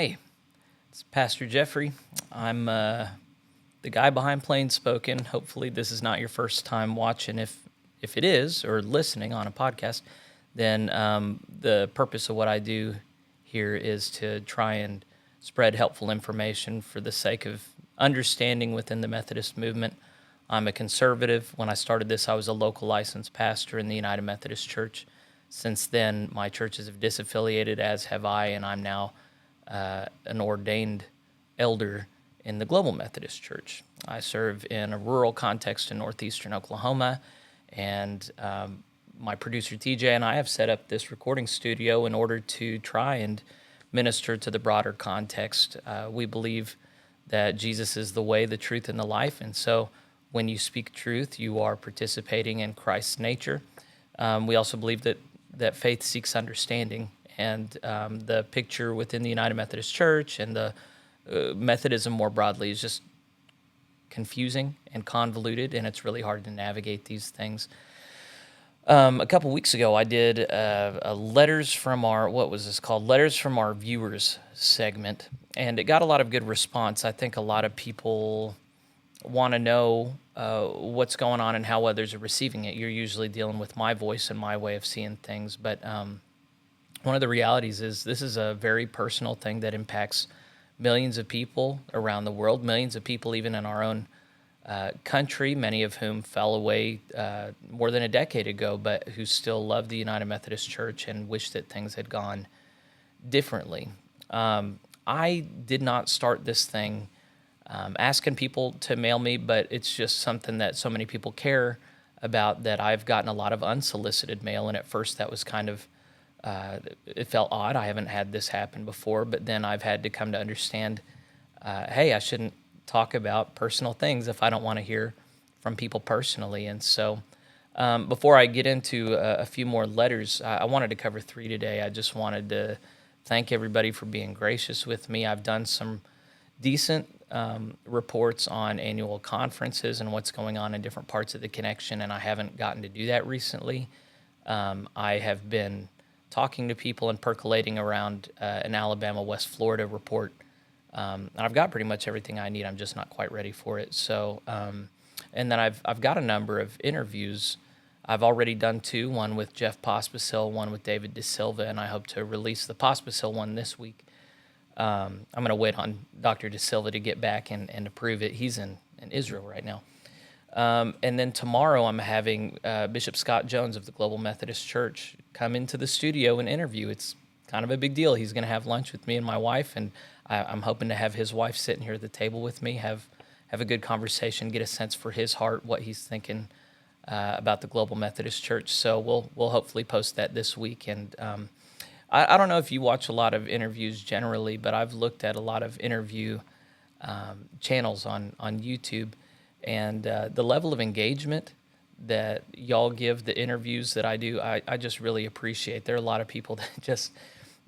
Hey, it's Pastor Jeffrey. I'm the guy behind PlainSpoken. Hopefully, this is not your first time watching. If it is, or listening on a podcast, then the purpose of what I do here is to try and spread helpful information for the sake of understanding within the Methodist movement. I'm a conservative. When I started this, I was a local licensed pastor in the United Methodist Church. Since then, my churches have disaffiliated, as have I, and I'm now an ordained elder in the Global Methodist Church. I serve in a rural context in northeastern Oklahoma, and my producer TJ and I have set up this recording studio in order to try and minister to the broader context. We believe that Jesus is the way, the truth, and the life, and so when you speak truth, you are participating in Christ's nature. We also believe that faith seeks understanding, and the picture within the United Methodist Church and the Methodism more broadly is just confusing and convoluted, and it's really hard to navigate these things. A couple weeks ago, I did a Letters from Our, what was this called? Letters from Our Viewers segment, and it got a lot of good response. I think a lot of people want to know what's going on and how others are receiving it. You're usually dealing with my voice and my way of seeing things, but one of the realities is this is a very personal thing that impacts millions of people around the world, millions of people even in our own country, many of whom fell away more than a decade ago, but who still love the United Methodist Church and wish that things had gone differently. I did not start this thing asking people to mail me, but it's just something that so many people care about that I've gotten a lot of unsolicited mail, and at first that was kind of it felt odd. I haven't had this happen before, but then I've had to come to understand, hey, I shouldn't talk about personal things if I don't want to hear from people personally. And so before I get into a few more letters, I wanted to cover 3 today. I just wanted to thank everybody for being gracious with me. I've done some decent reports on annual conferences and what's going on in different parts of the connection, and I haven't gotten to do that recently. I have been talking to people and percolating around an Alabama, West Florida report. And I've got pretty much everything I need. I'm just not quite ready for it. So, and then I've got a number of interviews. I've already done 2, one with Jeff Pospisil, one with David DeSilva, and I hope to release the Pospisil one this week. I'm going to wait on Dr. DeSilva to get back and approve it. He's in Israel right now. And then tomorrow I'm having Bishop Scott Jones of the Global Methodist Church come into the studio and interview. It's kind of a big deal. He's going to have lunch with me and my wife, and I'm hoping to have his wife sitting here at the table with me, have a good conversation, get a sense for his heart, what he's thinking about the Global Methodist Church. So we'll hopefully post that this week. And I don't know if you watch a lot of interviews generally, but I've looked at a lot of interview channels on YouTube. And the level of engagement that y'all give the interviews that I do, I just really appreciate. There are a lot of people that just,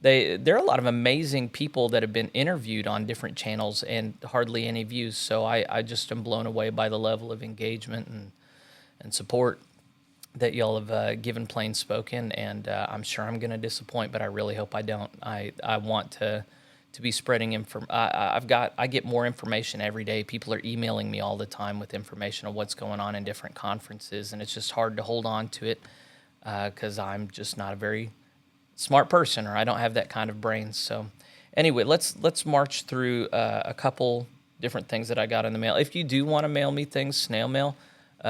there are a lot of amazing people that have been interviewed on different channels and hardly any views. So I just am blown away by the level of engagement and support that y'all have given PlainSpoken. And I'm sure I'm going to disappoint, but I really hope I don't. I want to be spreading I get more information every day. People are emailing me all the time with information on what's going on in different conferences, and it's just hard to hold on to it because I'm just not a very smart person, or I don't have that kind of brain. So anyway, let's march through a couple different things that I got in the mail. If you do want to mail me things, snail mail,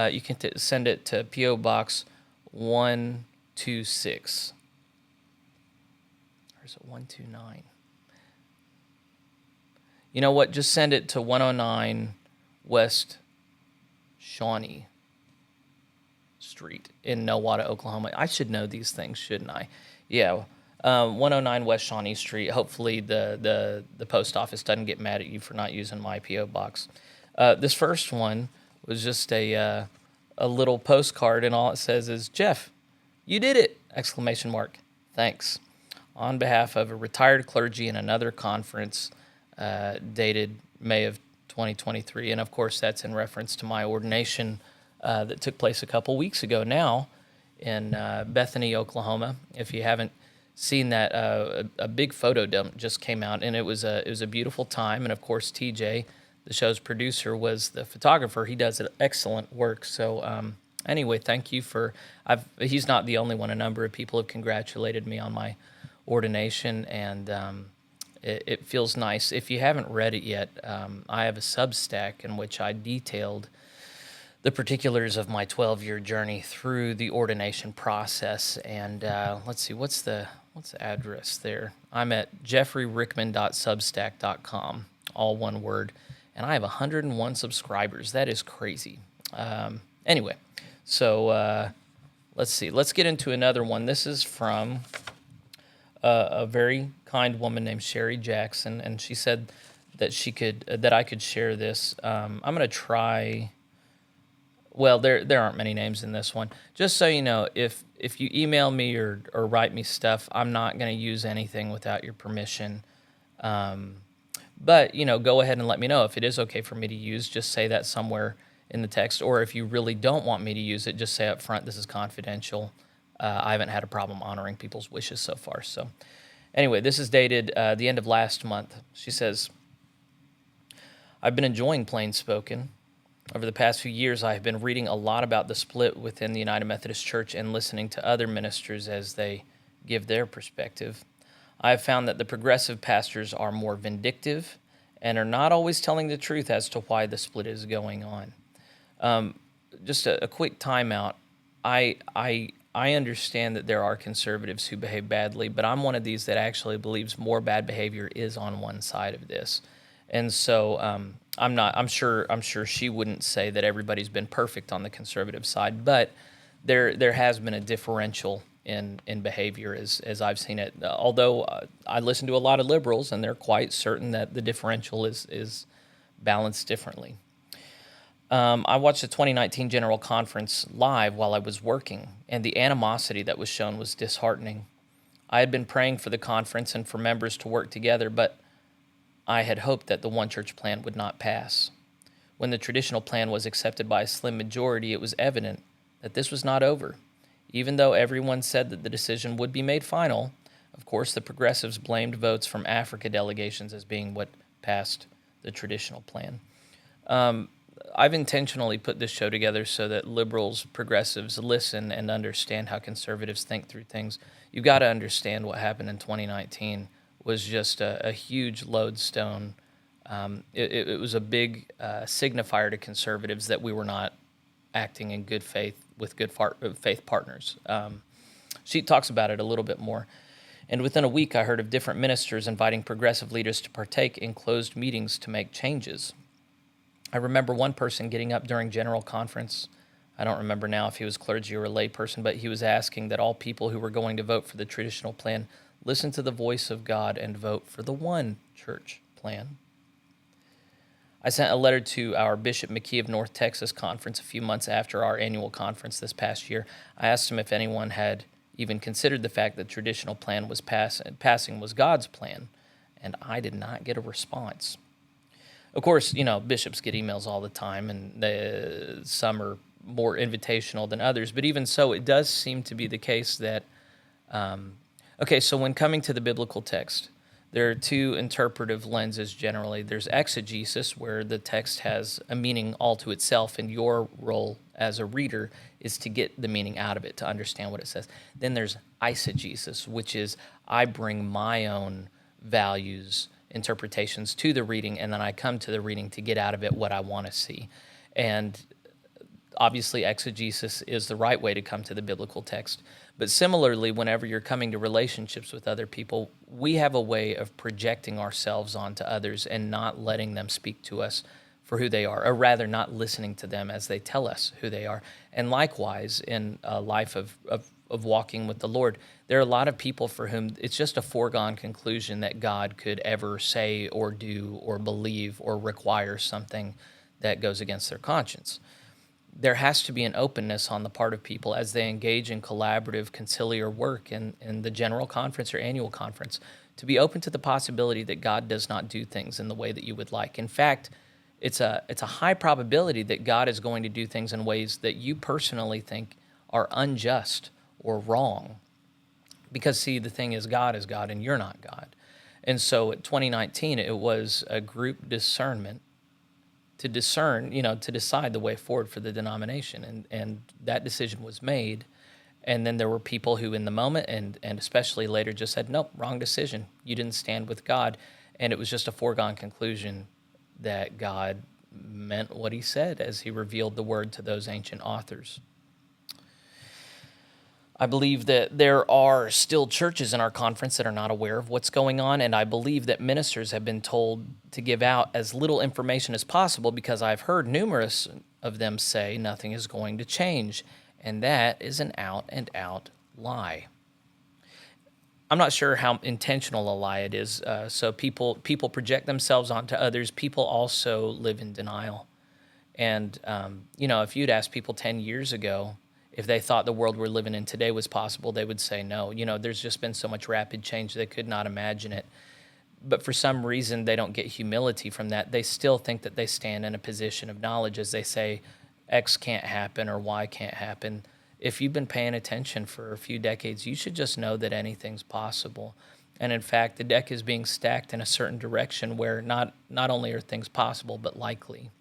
you can send it to P.O. Box 126. Or is it 129? You know what? Just send it to 109 West Shawnee Street in Nowata, Oklahoma. I should know these things, shouldn't I? Yeah, 109 West Shawnee Street. Hopefully the post office doesn't get mad at you for not using my P.O. box. This first one was just a little postcard, and all it says is, "Jeff, you did it!" Exclamation mark. Thanks. On behalf of a retired clergy in another conference, dated May of 2023, and of course that's in reference to my ordination that took place a couple weeks ago now in Bethany, Oklahoma. If you haven't seen that a big photo dump just came out, and it was a beautiful time. And of course, TJ, the show's producer, was the photographer. He does excellent work. So anyway, thank you for. He's not the only one. A number of people have congratulated me on my ordination, and it feels nice. If you haven't read it yet, I have a Substack in which I detailed the particulars of my 12-year journey through the ordination process. And let's see, what's the address there? I'm at jeffreyrickman.substack.com, all one word, and I have 101 subscribers. That is crazy. Anyway, so let's see. Let's get into another one. This is from a very kind woman named Sherry Jackson, and she said that I could share this. I'm going to try. Well, there aren't many names in this one. Just so you know, if you email me or write me stuff, I'm not going to use anything without your permission. But, go ahead and let me know if it is okay for me to use. Just say that somewhere in the text. Or if you really don't want me to use it, just say up front, this is confidential. I haven't had a problem honoring people's wishes so far. So anyway, this is dated the end of last month. She says, I've been enjoying PlainSpoken. Over the past few years, I have been reading a lot about the split within the United Methodist Church and listening to other ministers as they give their perspective. I have found that the progressive pastors are more vindictive and are not always telling the truth as to why the split is going on. Just a quick timeout. I understand that there are conservatives who behave badly, but I'm one of these that actually believes more bad behavior is on one side of this. And so I'm sure she wouldn't say that everybody's been perfect on the conservative side, but there has been a differential in behavior as I've seen it. Although I listen to a lot of liberals, and they're quite certain that the differential is balanced differently. I watched the 2019 General Conference live while I was working, and the animosity that was shown was disheartening. I had been praying for the conference and for members to work together, but I had hoped that the one church plan would not pass. When the traditional plan was accepted by a slim majority, it was evident that this was not over. Even though everyone said that the decision would be made final, of course, the progressives blamed votes from Africa delegations as being what passed the traditional plan. I've intentionally put this show together so that liberals, progressives listen and understand how conservatives think through things. You've got to understand what happened in 2019 was just a huge lodestone. It was a big signifier to conservatives that we were not acting in good faith with good faith partners. She talks about it a little bit more. And within a week, I heard of different ministers inviting progressive leaders to partake in closed meetings to make changes. I remember one person getting up during General Conference. I don't remember now if he was clergy or a lay person, but he was asking that all people who were going to vote for the traditional plan listen to the voice of God and vote for the one church plan. I sent a letter to our Bishop McKee of North Texas conference a few months after our annual conference this past year. I asked him if anyone had even considered the fact that traditional plan was passing was God's plan, and I did not get a response. Of course, bishops get emails all the time, and some are more invitational than others, but even so, it does seem to be the case that so when coming to the biblical text, there are two interpretive lenses generally. There's exegesis, where the text has a meaning all to itself, and your role as a reader is to get the meaning out of it, to understand what it says. Then there's eisegesis, which is I bring my own values, interpretations to the reading, and then I come to the reading to get out of it what I want to see. And obviously, exegesis is the right way to come to the biblical text. But similarly, whenever you're coming to relationships with other people, we have a way of projecting ourselves onto others and not letting them speak to us for who they are, or rather not listening to them as they tell us who they are. And likewise, in a life of walking with the Lord, there are a lot of people for whom it's just a foregone conclusion that God could ever say or do or believe or require something that goes against their conscience. There has to be an openness on the part of people as they engage in collaborative conciliar work in the general conference or annual conference, to be open to the possibility that God does not do things in the way that you would like. In fact, it's a high probability that God is going to do things in ways that you personally think are unjust or wrong. Because, see, the thing is God and you're not God. And so at 2019, it was a group discernment to discern, to decide the way forward for the denomination. And that decision was made. And then there were people who in the moment and especially later just said, nope, wrong decision. You didn't stand with God. And it was just a foregone conclusion that God meant what he said as he revealed the word to those ancient authors. I believe that there are still churches in our conference that are not aware of what's going on, and I believe that ministers have been told to give out as little information as possible because I've heard numerous of them say nothing is going to change, and that is an out-and-out lie. I'm not sure how intentional a lie it is. So people project themselves onto others. People also live in denial. And, if you'd asked people 10 years ago if they thought the world we're living in today was possible, they would say no. There's just been so much rapid change, they could not imagine it. But for some reason, they don't get humility from that. They still think that they stand in a position of knowledge as they say X can't happen or Y can't happen. If you've been paying attention for a few decades, you should just know that anything's possible. And in fact, the deck is being stacked in a certain direction where not only are things possible, but likely.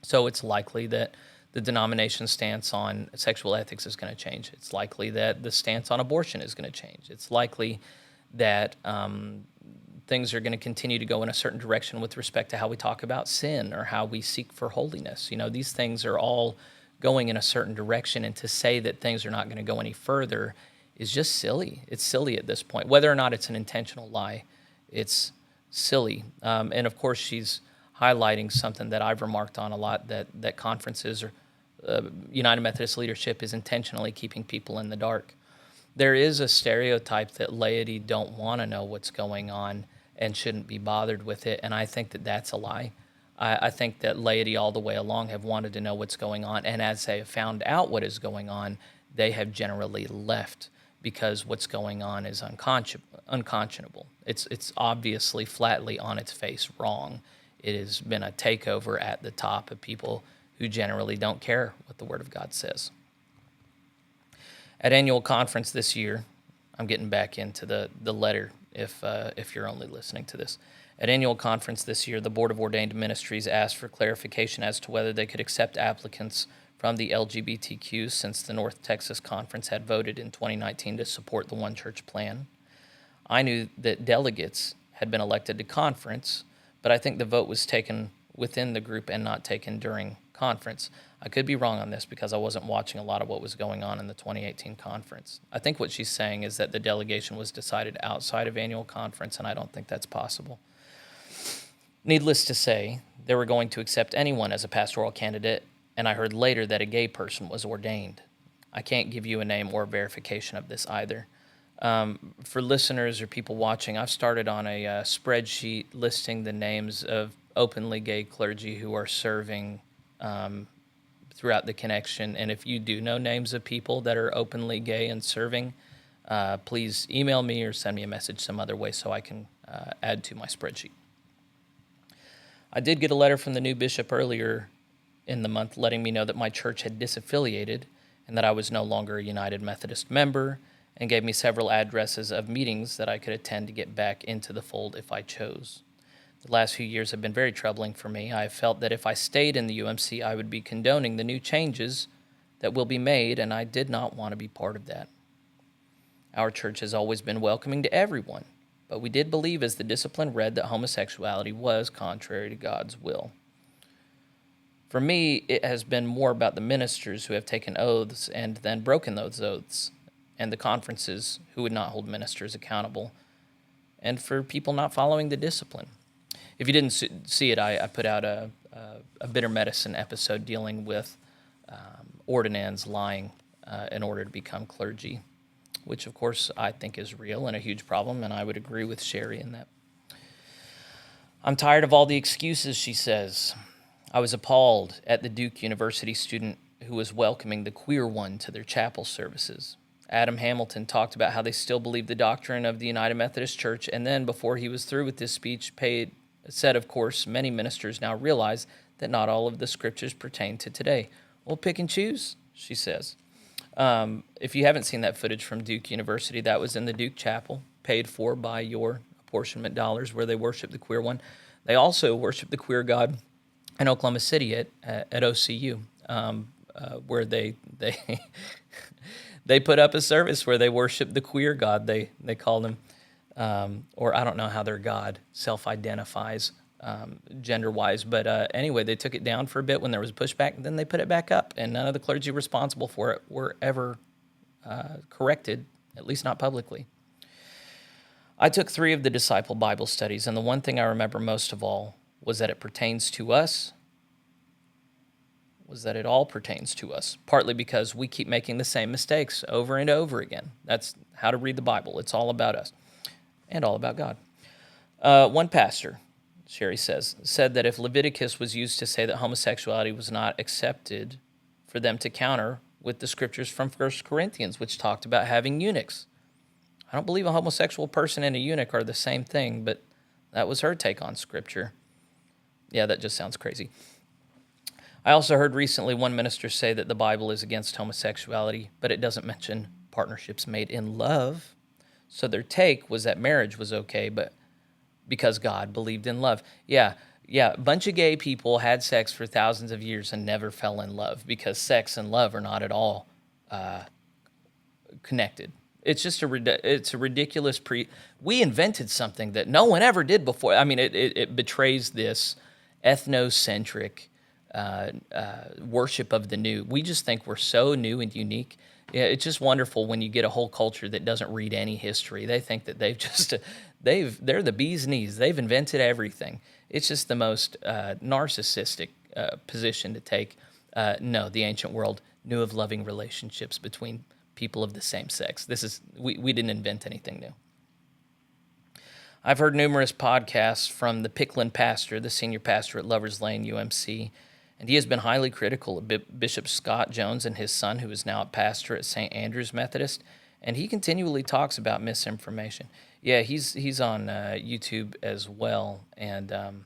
So it's likely that the denomination's stance on sexual ethics is going to change. It's likely that the stance on abortion is going to change. It's likely that things are going to continue to go in a certain direction with respect to how we talk about sin or how we seek for holiness. These things are all going in a certain direction, and to say that things are not going to go any further is just silly. It's silly at this point. Whether or not it's an intentional lie, it's silly. And of course, she's highlighting something that I've remarked on a lot, that conferences or United Methodist leadership is intentionally keeping people in the dark. There is a stereotype that laity don't want to know what's going on and shouldn't be bothered with it, and I think that that's a lie. I think that laity all the way along have wanted to know what's going on, and as they have found out what is going on, they have generally left because what's going on is unconscionable. It's obviously flatly on its face wrong. It has been a takeover at the top of people who generally don't care what the Word of God says. At annual conference this year, I'm getting back into the letter if you're only listening to this. At annual conference this year, the Board of Ordained Ministries asked for clarification as to whether they could accept applicants from the LGBTQ since the North Texas Conference had voted in 2019 to support the One Church plan. I knew that delegates had been elected to conference, but I think the vote was taken within the group and not taken during conference. I could be wrong on this because I wasn't watching a lot of what was going on in the 2018 conference. I think what she's saying is that the delegation was decided outside of annual conference, and I don't think that's possible. Needless to say, they were going to accept anyone as a pastoral candidate, and I heard later that a gay person was ordained. I can't give you a name or verification of this either. For listeners or people watching, I've started on a spreadsheet listing the names of openly gay clergy who are serving throughout the connection. And if you do know names of people that are openly gay and serving, please email me or send me a message some other way so I can add to my spreadsheet. I did get a letter from the new bishop earlier in the month letting me know that my church had disaffiliated and that I was no longer a United Methodist member, and gave me several addresses of meetings that I could attend to get back into the fold if I chose. The last few years have been very troubling for me. I have felt that if I stayed in the UMC, I would be condoning the new changes that will be made, and I did not want to be part of that. Our church has always been welcoming to everyone, but we did believe, as the discipline read, that homosexuality was contrary to God's will. For me, it has been more about the ministers who have taken oaths and then broken those oaths, and the conferences who would not hold ministers accountable, and for people not following the discipline. If you didn't see it, I put out a bitter medicine episode dealing with ordinands lying in order to become clergy, which of course I think is real and a huge problem, and I would agree with Sherry in that. I'm tired of all the excuses, she says. I was appalled at the Duke University student who was welcoming the queer one to their chapel services. Adam Hamilton talked about how they still believe the doctrine of the United Methodist Church, and then, before he was through with his speech, said, of course, many ministers now realize that not all of the scriptures pertain to today. Well, pick and choose, she says. If you haven't seen that footage from Duke University, that was in the Duke Chapel, paid for by your apportionment dollars, where they worship the queer one. They also worship the queer God in Oklahoma City at OCU, where they they put up a service where they worship the queer God. They call him, or I don't know how their God self-identifies gender-wise, but anyway, they took it down for a bit when there was pushback, and then they put it back up, and none of the clergy responsible for it were ever corrected, at least not publicly. I took 3 of the disciple Bible studies, and the one thing I remember most of all was that it pertains to us, was that it all pertains to us, partly because we keep making the same mistakes over and over again. That's how to read the Bible. It's all about us and all about God. One pastor, Sherry said that if Leviticus was used to say that homosexuality was not accepted, for them to counter with the scriptures from 1 Corinthians, which talked about having eunuchs. I don't believe a homosexual person and a eunuch are the same thing, but that was her take on scripture. Yeah, that just sounds crazy. I also heard recently one minister say that the Bible is against homosexuality, but it doesn't mention partnerships made in love. So their take was that marriage was okay, but because God believed in love. Yeah, a bunch of gay people had sex for thousands of years and never fell in love, because sex and love are not at all connected. It's just it's a ridiculous we invented something that no one ever did before. I mean, it betrays this ethnocentric worship of the new. We just think we're so new and unique. Yeah, it's just wonderful when you get a whole culture that doesn't read any history. They think that they're the bee's knees. They've invented everything. It's just the most narcissistic position to take. No, the ancient world knew of loving relationships between people of the same sex. We didn't invent anything new. I've heard numerous podcasts from the Picklin pastor, the senior pastor at Lovers Lane UMC, and he has been highly critical of Bishop Scott Jones and his son, who is now a pastor at St. Andrew's Methodist, and he continually talks about misinformation. Yeah, he's on YouTube as well, and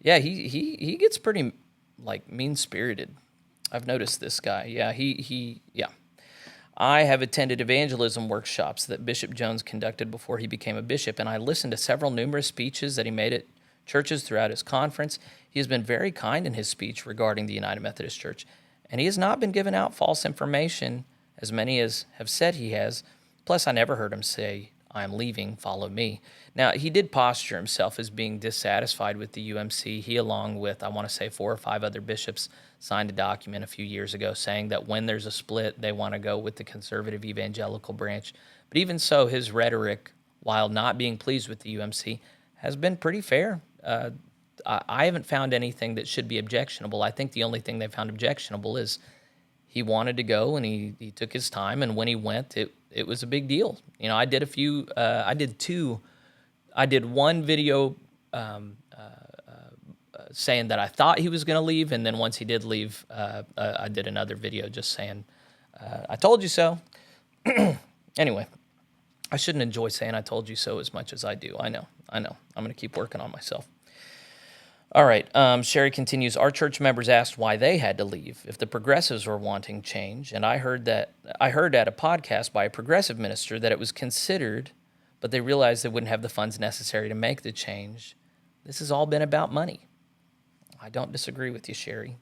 yeah, he gets pretty mean-spirited. I've noticed this guy. Yeah, yeah. I have attended evangelism workshops that Bishop Jones conducted before he became a bishop, and I listened to numerous speeches that he made at churches throughout his conference. He has been very kind in his speech regarding the United Methodist Church, and he has not been giving out false information, as many as have said he has. Plus, I never heard him say, "I am leaving, follow me." Now, he did posture himself as being dissatisfied with the UMC. He, along with, I want to say, 4 or 5 other bishops, signed a document a few years ago saying that when there's a split, they want to go with the conservative evangelical branch. But even so, his rhetoric, while not being pleased with the UMC, has been pretty fair. I haven't found anything that should be objectionable. I think the only thing they found objectionable is he wanted to go, and he took his time, and when he went, it was a big deal. You know, I did one video saying that I thought he was going to leave, and then once he did leave, I did another video just saying, I told you so. Anyway, I shouldn't enjoy saying I told you so as much as I do. I know. I'm going to keep working on myself. All right, Sherry continues, our church members asked why they had to leave if the progressives were wanting change, and I heard at a podcast by a progressive minister that it was considered, but they realized they wouldn't have the funds necessary to make the change. This has all been about money. I don't disagree with you, Sherry.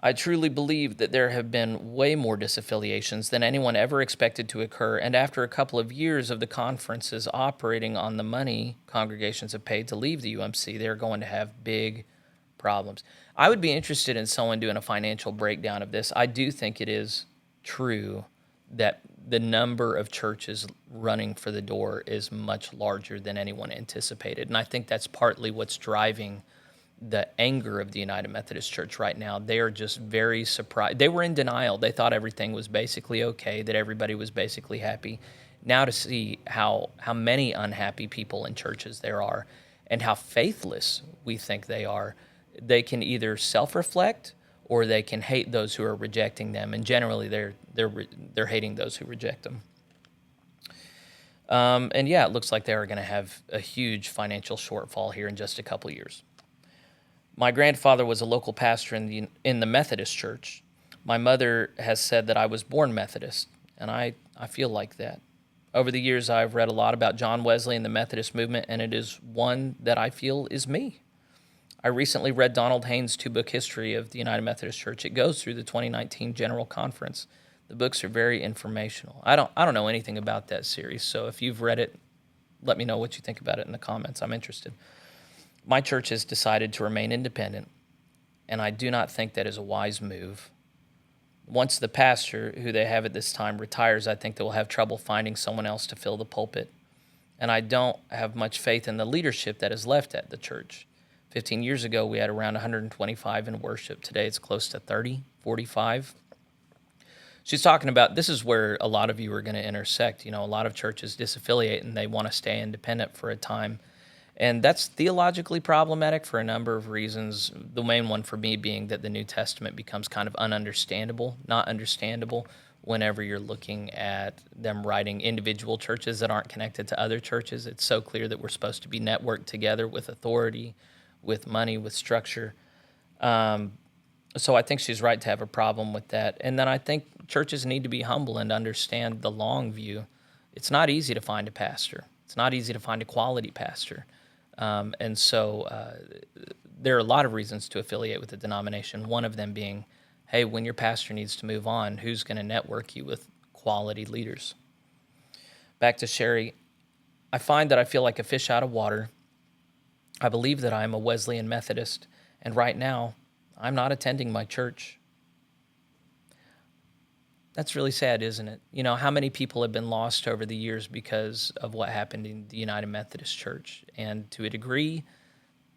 I truly believe that there have been way more disaffiliations than anyone ever expected to occur, and after a couple of years of the conferences operating on the money congregations have paid to leave the UMC, they're going to have big problems. I would be interested in someone doing a financial breakdown of this. I do think it is true that the number of churches running for the door is much larger than anyone anticipated, and I think that's partly what's driving the anger of the United Methodist Church right now. They are just very surprised. They were in denial. They thought everything was basically okay, that everybody was basically happy. Now to see how many unhappy people in churches there are and how faithless we think they are, they can either self-reflect or they can hate those who are rejecting them, and generally they're hating those who reject them. And yeah, it looks like they're going to have a huge financial shortfall here in just a couple years. My grandfather was a local pastor in the Methodist Church. My mother has said that I was born Methodist, and I feel like that. Over the years, I've read a lot about John Wesley and the Methodist movement, and it is one that I feel is me. I recently read Donald Haynes' two-book history of the United Methodist Church. It goes through the 2019 General Conference. The books are very informational. I don't know anything about that series, so if you've read it, let me know what you think about it in the comments. I'm interested. My church has decided to remain independent, and I do not think that is a wise move. Once the pastor, who they have at this time, retires, I think they will have trouble finding someone else to fill the pulpit. And I don't have much faith in the leadership that is left at the church. 15 years ago, we had around 125 in worship. Today, it's close to 30, 45. She's talking about, this is where a lot of you are going to intersect. A lot of churches disaffiliate and they want to stay independent for a time. And that's theologically problematic for a number of reasons. The main one for me being that the New Testament becomes kind of not understandable whenever you're looking at them writing individual churches that aren't connected to other churches. It's so clear that we're supposed to be networked together with authority, with money, with structure. So I think she's right to have a problem with that. And then I think churches need to be humble and understand the long view. It's not easy to find a pastor. It's not easy to find a quality pastor. And so there are a lot of reasons to affiliate with a denomination, one of them being, hey, when your pastor needs to move on, who's going to network you with quality leaders? Back to Sherry. I find that I feel like a fish out of water. I believe that I am a Wesleyan Methodist, and right now, I'm not attending my church. That's really sad, isn't it? How many people have been lost over the years because of what happened in the United Methodist Church? And to a degree,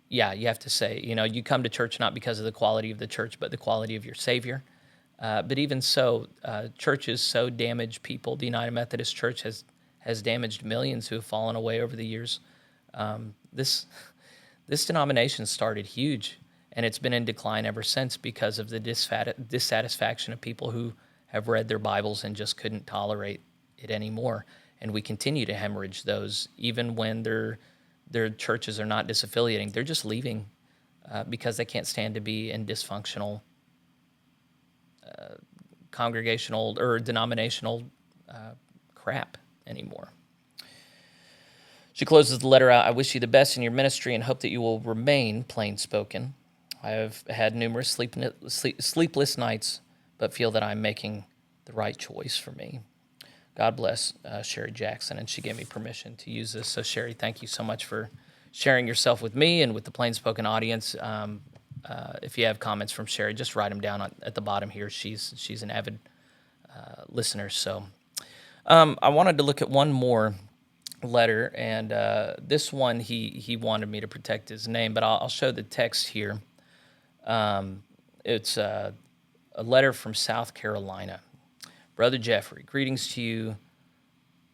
yeah, you have to say, you come to church not because of the quality of the church, but the quality of your Savior. But even so, churches so damage people. The United Methodist Church has damaged millions who have fallen away over the years. This denomination started huge, and it's been in decline ever since because of the dissatisfaction of people who have read their Bibles and just couldn't tolerate it anymore. And we continue to hemorrhage those even when their churches are not disaffiliating. They're just leaving because they can't stand to be in dysfunctional congregational or denominational crap anymore. She closes the letter out, I wish you the best in your ministry and hope that you will remain plain-spoken. I have had numerous sleepless nights, but feel that I'm making the right choice for me. God bless Sherry Jackson, and she gave me permission to use this. So, Sherry, thank you so much for sharing yourself with me and with the PlainSpoken audience. If you have comments from Sherry, just write them down at the bottom here. She's an avid listener. So I wanted to look at one more letter, and this one he wanted me to protect his name, but I'll show the text here. It's a letter from South Carolina. Brother Jeffrey, greetings to you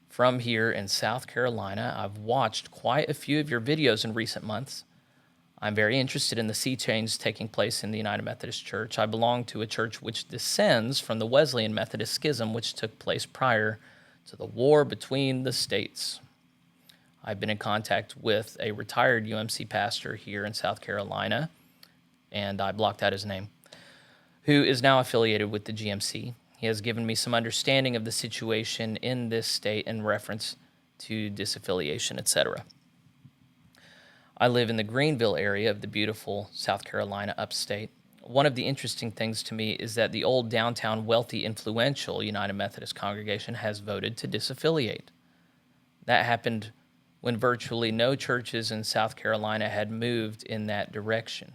from here in South Carolina. I've watched quite a few of your videos in recent months. I'm very interested in the sea change taking place in the United Methodist Church. I belong to a church which descends from the Wesleyan Methodist schism, which took place prior to the war between the states. I've been in contact with a retired UMC pastor here in South Carolina, and I blocked out his name, who is now affiliated with the GMC. He has given me some understanding of the situation in this state in reference to disaffiliation, etc. I live in the Greenville area of the beautiful South Carolina upstate. One of the interesting things to me is that the old downtown wealthy, influential United Methodist congregation has voted to disaffiliate. That happened when virtually no churches in South Carolina had moved in that direction.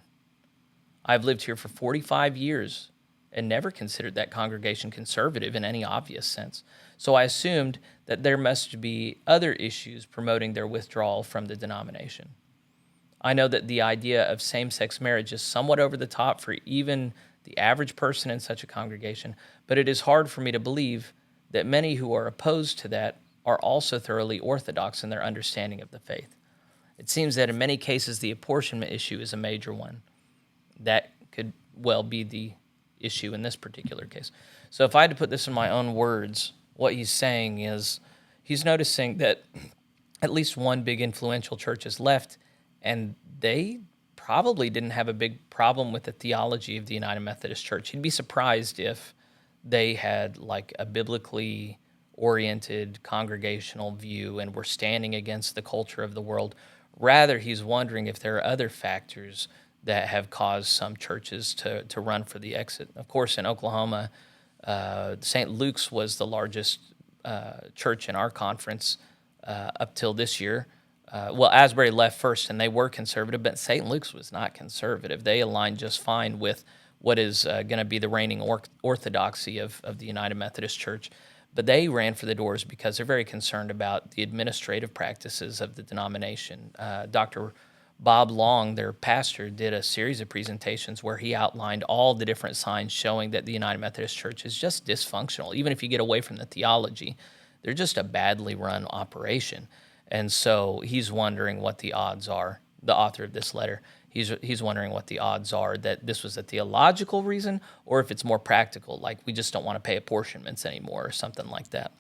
I've lived here for 45 years and never considered that congregation conservative in any obvious sense. So I assumed that there must be other issues promoting their withdrawal from the denomination. I know that the idea of same-sex marriage is somewhat over the top for even the average person in such a congregation, but it is hard for me to believe that many who are opposed to that are also thoroughly orthodox in their understanding of the faith. It seems that in many cases the apportionment issue is a major one. That could well be the issue in this particular case. So if I had to put this in my own words, what he's saying is he's noticing that at least one big influential church is left, and they probably didn't have a big problem with the theology of the United Methodist Church. He'd be surprised if they had like a biblically oriented congregational view and were standing against the culture of the world. Rather, he's wondering if there are other factors that have caused some churches to run for the exit. Of course, in Oklahoma, St. Luke's was the largest church in our conference up till this year. Well, Asbury left first, and they were conservative, but St. Luke's was not conservative. They aligned just fine with what is going to be the reigning orthodoxy of the United Methodist Church. But they ran for the doors because they're very concerned about the administrative practices of the denomination. Dr. Bob Long, their pastor, did a series of presentations where he outlined all the different signs showing that the United Methodist Church is just dysfunctional. Even if you get away from the theology, they're just a badly run operation. And so he's wondering what the odds are, the author of this letter, he's wondering what the odds are that this was a theological reason or if it's more practical, like we just don't want to pay apportionments anymore or something like that.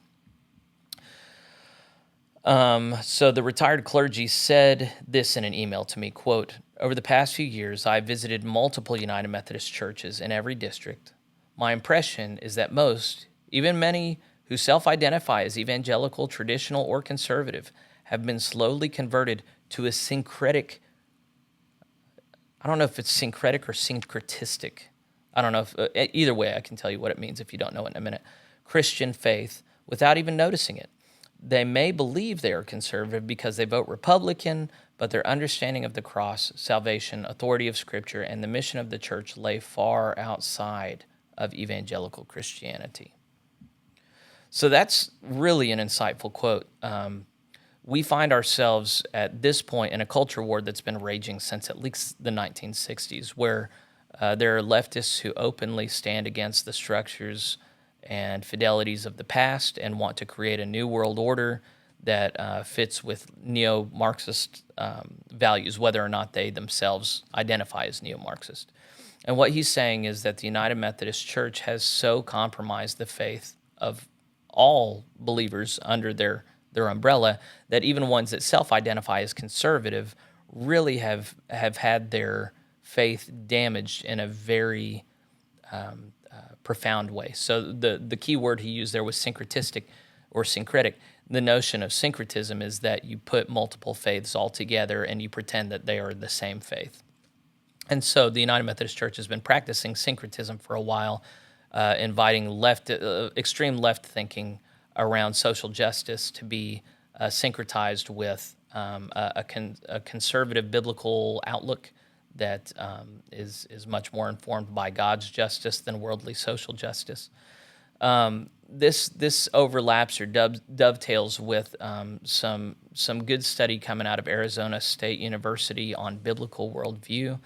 So the retired clergy said this in an email to me, quote, "Over the past few years, I visited multiple United Methodist churches in every district. My impression is that most, even many who self-identify as evangelical, traditional, or conservative, have been slowly converted to a syncretic, I don't know if it's syncretic or syncretistic. I don't know if, either way, I can tell you what it means if you don't know it in a minute. Christian faith without even noticing it. They may believe they are conservative because they vote Republican, but their understanding of the cross, salvation, authority of Scripture, and the mission of the church lay far outside of evangelical Christianity." So that's really an insightful quote. We find ourselves at this point in a culture war that's been raging since at least the 1960s, where there are leftists who openly stand against the structures and fidelities of the past and want to create a new world order that fits with neo-Marxist values, whether or not they themselves identify as neo-Marxist. And what he's saying is that the United Methodist Church has so compromised the faith of all believers under their umbrella that even ones that self-identify as conservative really have had their faith damaged in a very profound way. So the key word he used there was syncretistic or syncretic. The notion of syncretism is that you put multiple faiths all together and you pretend that they are the same faith. And so the United Methodist Church has been practicing syncretism for a while, inviting extreme left thinking around social justice to be syncretized with a conservative biblical outlook that is much more informed by God's justice than worldly social justice. This overlaps or dovetails with some good study coming out of Arizona State University on biblical worldview.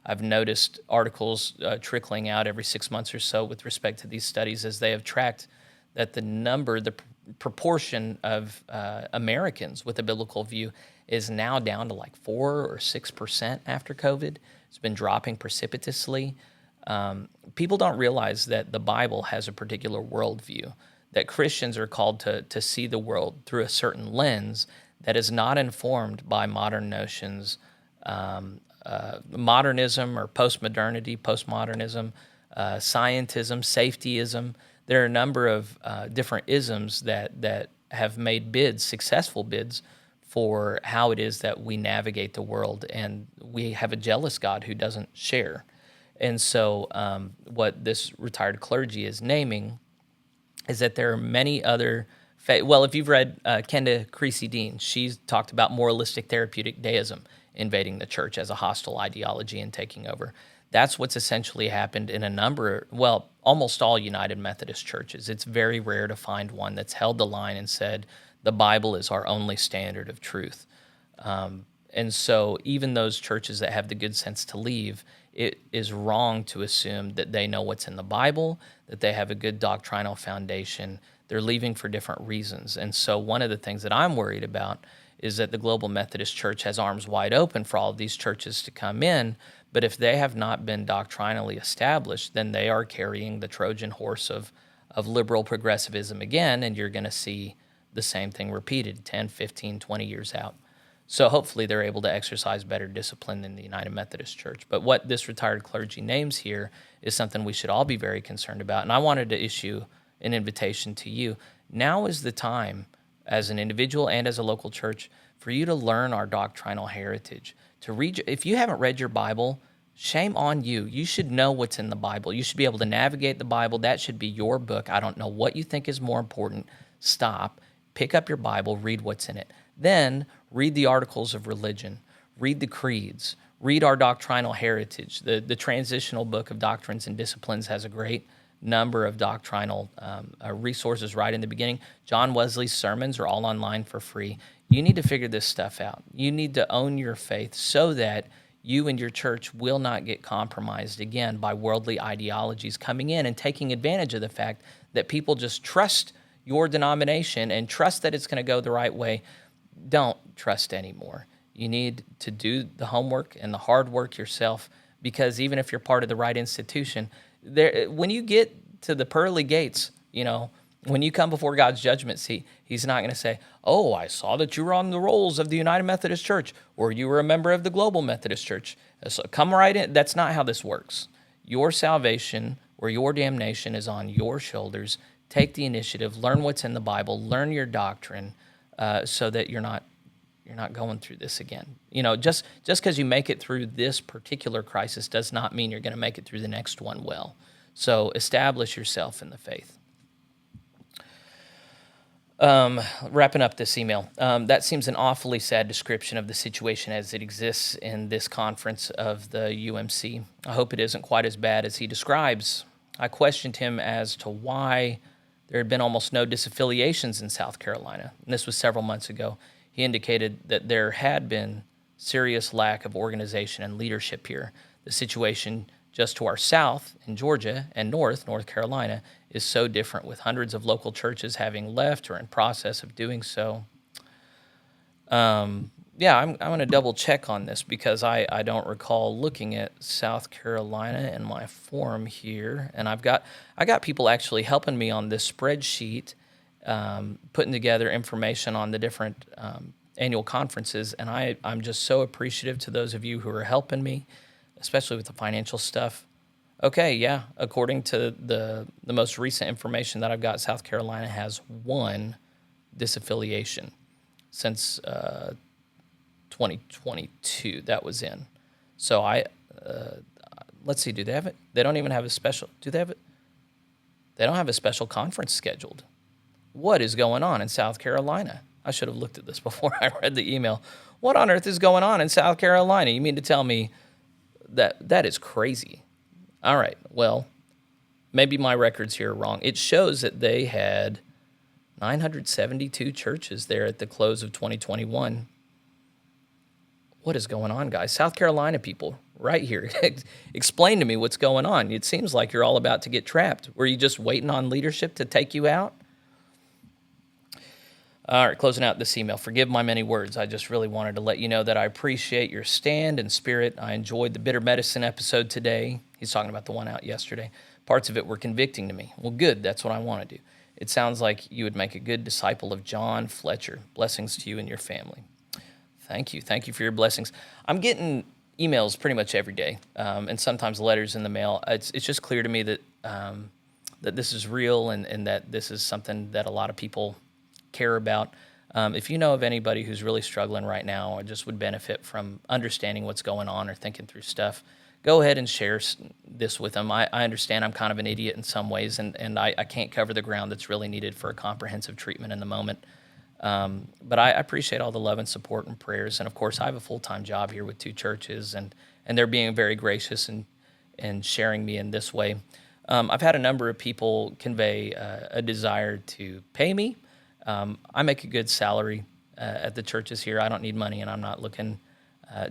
I've noticed articles trickling out every 6 months or so with respect to these studies as they have tracked that the proportion of Americans with a biblical view is now down to like 4 or 6% after COVID. It's been dropping precipitously. People don't realize that the Bible has a particular worldview, that Christians are called to see the world through a certain lens that is not informed by modern notions, modernism or postmodernism, scientism, safetyism. There are a number of different isms that have made successful bids, for how it is that we navigate the world, and we have a jealous God who doesn't share. And so what this retired clergy is naming is that there are many other well, if you've read Kenda Creasy-Dean, she's talked about moralistic therapeutic deism invading the church as a hostile ideology and taking over. That's what's essentially happened in almost all United Methodist churches. It's very rare to find one that's held the line and said, the Bible is our only standard of truth. And so even those churches that have the good sense to leave, it is wrong to assume that they know what's in the Bible, that they have a good doctrinal foundation. They're leaving for different reasons. And so one of the things that I'm worried about is that the Global Methodist Church has arms wide open for all of these churches to come in, but if they have not been doctrinally established, then they are carrying the Trojan horse of liberal progressivism again, and you're going to see the same thing repeated 10, 15, 20 years out. So hopefully they're able to exercise better discipline than the United Methodist Church. But what this retired clergy names here is something we should all be very concerned about. And I wanted to issue an invitation to you. Now is the time, as an individual and as a local church, for you to learn our doctrinal heritage. To read, if you haven't read your Bible, shame on you. You should know what's in the Bible. You should be able to navigate the Bible. That should be your book. I don't know what you think is more important. Stop, pick up your Bible, read what's in it. Then read the articles of religion, read the creeds, read our doctrinal heritage. The transitional book of doctrines and disciplines has a great number of doctrinal resources right in the beginning. John Wesley's sermons are all online for free. You need to figure this stuff out. You need to own your faith so that you and your church will not get compromised again by worldly ideologies coming in and taking advantage of the fact that people just trust your denomination and trust that it's going to go the right way. Don't trust anymore. You need to do the homework and the hard work yourself, because even if you're part of the right institution, when you get to the pearly gates, when you come before God's judgment seat, he's not going to say, oh, I saw that you were on the rolls of the United Methodist Church, or you were a member of the Global Methodist Church. So come right in. That's not how this works. Your salvation or your damnation is on your shoulders. Take the initiative, learn what's in the Bible, learn your doctrine, so that you're not going through this again. Just because you make it through this particular crisis does not mean you're going to make it through the next one well. So establish yourself in the faith. Wrapping up this email, that seems an awfully sad description of the situation as it exists in this conference of the UMC. I hope it isn't quite as bad as he describes. I questioned him as to why there had been almost no disaffiliations in South Carolina, and this was several months ago. He indicated that there had been serious lack of organization and leadership here. The situation just to our south in Georgia and North Carolina is so different, with hundreds of local churches having left or in process of doing so. I'm going to double check on this, because I don't recall looking at South Carolina in my form here, and I got people actually helping me on this spreadsheet, putting together information on the different annual conferences, and I'm just so appreciative to those of you who are helping me, especially with the financial stuff. Okay, yeah, according to the most recent information that I've got, South Carolina has one disaffiliation since 2022 that was in. So let's see, do they have it? They don't even have a special, do they have it? They don't have a special conference scheduled. What is going on in South Carolina? I should have looked at this before I read the email. What on earth is going on in South Carolina? You mean to tell me that is crazy? All right, well, maybe my records here are wrong. It shows that they had 972 churches there at the close of 2021. What is going on, guys? South Carolina people, right here. Explain to me what's going on. It seems like you're all about to get trapped. Were you just waiting on leadership to take you out? All right, closing out this email. Forgive my many words. I just really wanted to let you know that I appreciate your stand and spirit. I enjoyed the bitter medicine episode today. He's talking about the one out yesterday. Parts of it were convicting to me. Well, good. That's what I want to do. It sounds like you would make a good disciple of John Fletcher. Blessings to you and your family. Thank you. Thank you for your blessings. I'm getting emails pretty much every day, and sometimes letters in the mail. It's just clear to me that that this is real, and that this is something that a lot of people care about. If you know of anybody who's really struggling right now or just would benefit from understanding what's going on or thinking through stuff, go ahead and share this with them. I understand I'm kind of an idiot in some ways, and I can't cover the ground that's really needed for a comprehensive treatment in the moment. But I appreciate all the love and support and prayers. And of course, I have a full-time job here with two churches, and they're being very gracious and sharing me in this way. I've had a number of people convey a desire to pay me. I make a good salary at the churches here. I don't need money, and I'm not looking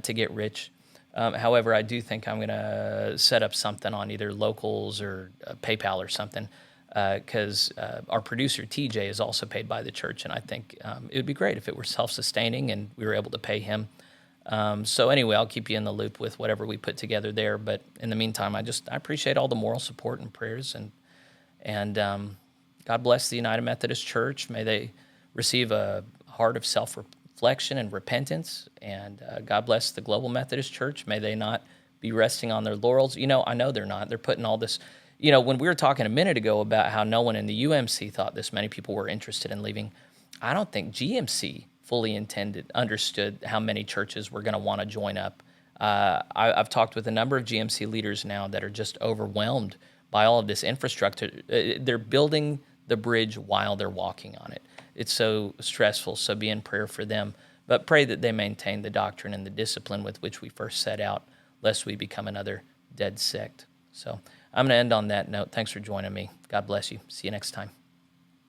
to get rich. However, I do think I'm going to set up something on either Locals or PayPal or something, because our producer, TJ, is also paid by the church, and I think it would be great if it were self-sustaining and we were able to pay him. So anyway, I'll keep you in the loop with whatever we put together there. But in the meantime, I appreciate all the moral support and prayers, and God bless the United Methodist Church. May they receive a heart of reflection and repentance. And God bless the Global Methodist Church. May they not be resting on their laurels. I know they're not. They're putting all this, when we were talking a minute ago about how no one in the UMC thought this many people were interested in leaving, I don't think GMC fully understood how many churches were going to want to join up. I've talked with a number of GMC leaders now that are just overwhelmed by all of this infrastructure. They're building the bridge while they're walking on it. It's so stressful, so be in prayer for them. But pray that they maintain the doctrine and the discipline with which we first set out, lest we become another dead sect. So I'm going to end on that note. Thanks for joining me. God bless you. See you next time.